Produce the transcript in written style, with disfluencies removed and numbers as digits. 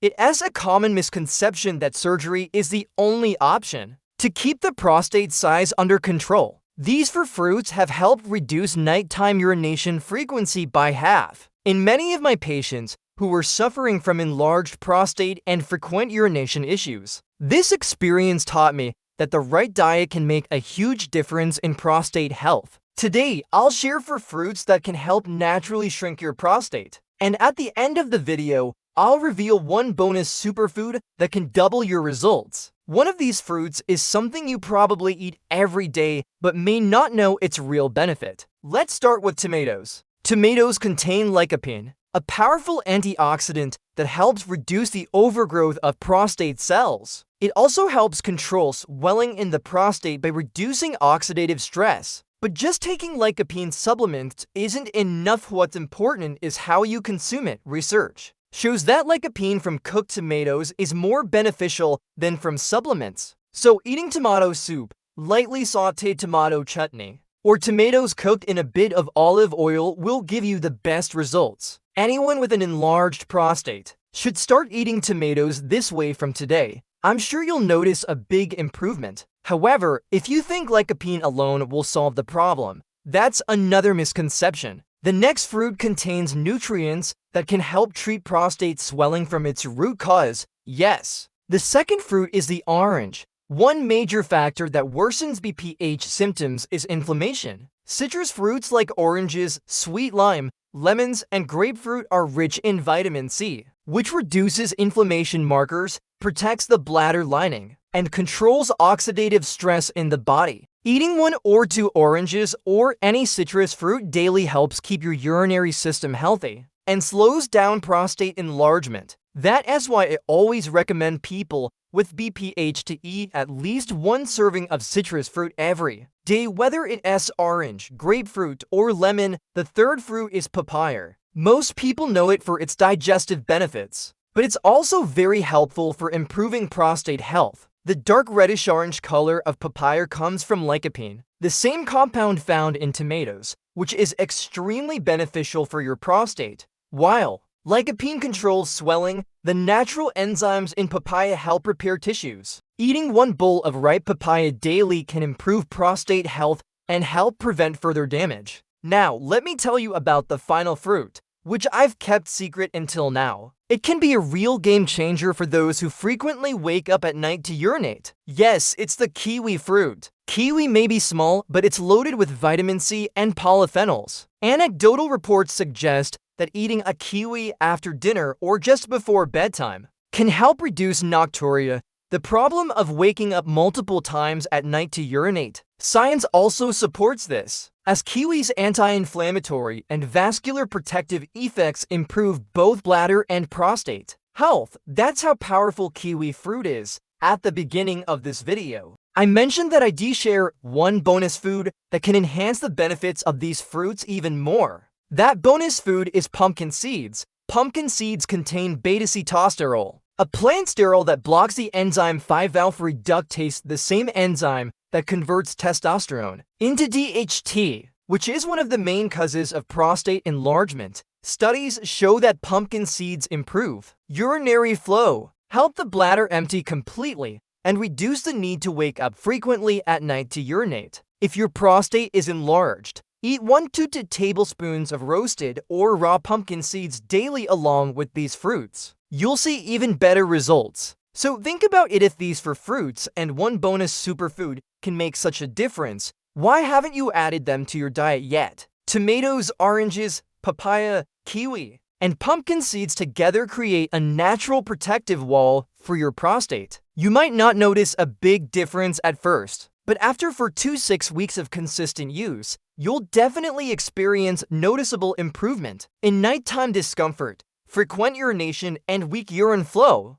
It is a common misconception that surgery is the only option to keep the prostate size under control. These fruits have helped reduce nighttime urination frequency by half. In many of my patients who were suffering from enlarged prostate and frequent urination issues, this experience taught me that the right diet can make a huge difference in prostate health. Today, I'll share fruits that can help naturally shrink your prostate. And at the end of the video, I'll reveal one bonus superfood that can double your results. One of these fruits is something you probably eat every day but may not know its real benefit. Let's start with tomatoes. Tomatoes contain lycopene, a powerful antioxidant that helps reduce the overgrowth of prostate cells. It also helps control swelling in the prostate by reducing oxidative stress. But just taking lycopene supplements isn't enough. What's important is how you consume it. Research shows that lycopene from cooked tomatoes is more beneficial than from supplements. So eating tomato soup, lightly sautéed tomato chutney, or tomatoes cooked in a bit of olive oil will give you the best results. Anyone with an enlarged prostate should start eating tomatoes this way from today. I'm sure you'll notice a big improvement. However, if you think lycopene alone will solve the problem, that's another misconception. The next fruit contains nutrients that can help treat prostate swelling from its root cause. Yes. The second fruit is the orange. One major factor that worsens BPH symptoms is inflammation. Citrus fruits like oranges, sweet lime, lemons, and grapefruit are rich in vitamin C, which reduces inflammation markers, protects the bladder lining, and controls oxidative stress in the body. Eating 1 or 2 oranges or any citrus fruit daily helps keep your urinary system healthy and slows down prostate enlargement. That is why I always recommend people with BPH to eat at least 1 serving of citrus fruit every day, whether it is orange, grapefruit, or lemon. The third fruit is papaya. Most people know it for its digestive benefits, but it's also very helpful for improving prostate health. The dark reddish-orange color of papaya comes from lycopene, the same compound found in tomatoes, which is extremely beneficial for your prostate. While lycopene controls swelling, the natural enzymes in papaya help repair tissues. Eating 1 bowl of ripe papaya daily can improve prostate health and help prevent further damage. Now, let me tell you about the final fruit, which I've kept secret until now. It can be a real game changer for those who frequently wake up at night to urinate. Yes, it's the kiwi fruit. Kiwi may be small, but it's loaded with vitamin C and polyphenols. Anecdotal reports suggest that eating a kiwi after dinner or just before bedtime can help reduce nocturia, the problem of waking up multiple times at night to urinate. Science also supports this, as kiwi's anti-inflammatory and vascular protective effects improve both bladder and prostate health. That's how powerful kiwi fruit is. At the beginning of this video, I mentioned that I share one bonus food that can enhance the benefits of these fruits even more. That bonus food is pumpkin seeds. Pumpkin seeds contain beta-sitosterol, a plant sterol that blocks the enzyme 5-alpha reductase, the same enzyme that converts testosterone into DHT, which is one of the main causes of prostate enlargement. Studies show that pumpkin seeds improve urinary flow, help the bladder empty completely, and reduce the need to wake up frequently at night to urinate. If your prostate is enlarged, eat 1 to 2 tablespoons of roasted or raw pumpkin seeds daily along with these fruits. You'll see even better results. So think about it. If these fruits and one bonus superfood can make such a difference, why haven't you added them to your diet yet? Tomatoes, oranges, papaya, kiwi, and pumpkin seeds together create a natural protective wall for your prostate. You might not notice a big difference at first, but after 4 to 6 weeks of consistent use, you'll definitely experience noticeable improvement in nighttime discomfort, frequent urination, and weak urine flow.